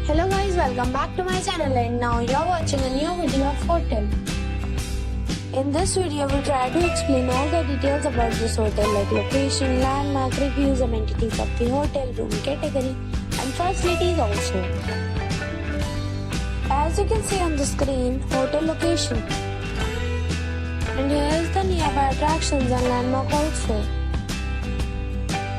Hello guys, welcome back to my channel and now you're watching a new video of hotel. In this video, we'll try to explain all the details about this hotel like location, landmark, reviews, amenities of the hotel, room category and facilities also. As you can see on the screen, hotel location. And here is the nearby attractions and landmark also.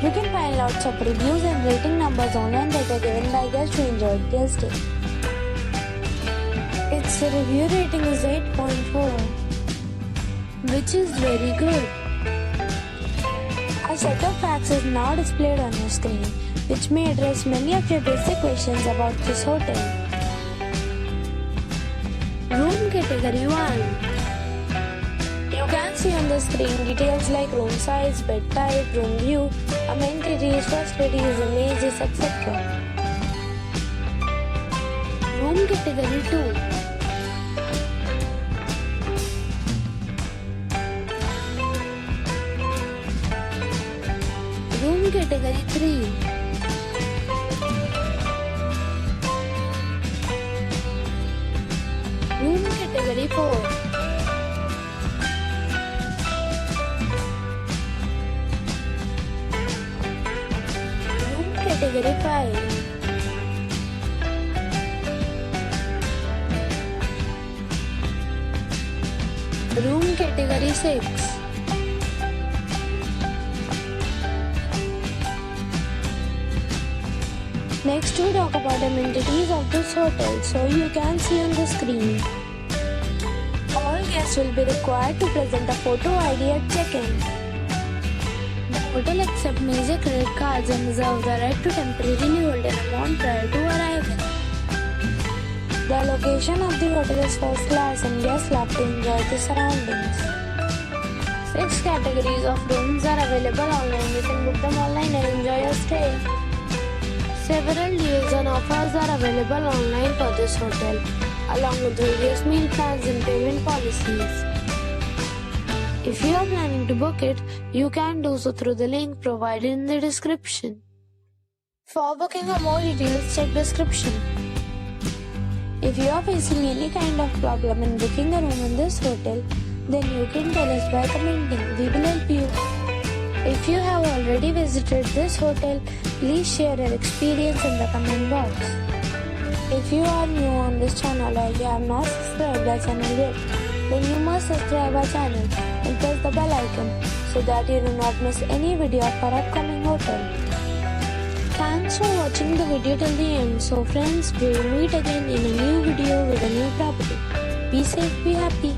You can find lots of reviews and rating numbers online that are given by guests who enjoyed their stay. Its review rating is 8.4, which is very good. A set of facts is now displayed on your screen, which may address many of your basic questions about this hotel. Room category 1. You can see on the screen details like room size, bed type, room view, amenities, facilities, images, etc. Room category 2. Room category 3. Room category 4. Category 5. Room category 6. Next we talk about amenities of this hotel, so you can see on the screen. All guests will be required to present a photo ID at check-in. The hotel accepts major credit cards and reserves the right to temporarily hold an amount prior to arrival. The location of the hotel is first class and guests love to enjoy the surroundings. 6 categories of rooms are available online. You can book them online and enjoy your stay. Several deals and offers are available online for this hotel, along with various meal plans and payment policies. If you are planning to book it, you can do so through the link provided in the description. For booking or more details, check description. If you are facing any kind of problem in booking a room in this hotel, then you can tell us by commenting. We will help you. If you have already visited this hotel, please share your experience in the comment box. If you are new on this channel or you have not subscribed our channel yet, then you must subscribe our channel and press the bell icon so that you do not miss any video of our upcoming hotel. Thanks for watching the video till the end. So friends, we will meet again in a new video with a new property. Be safe, be happy.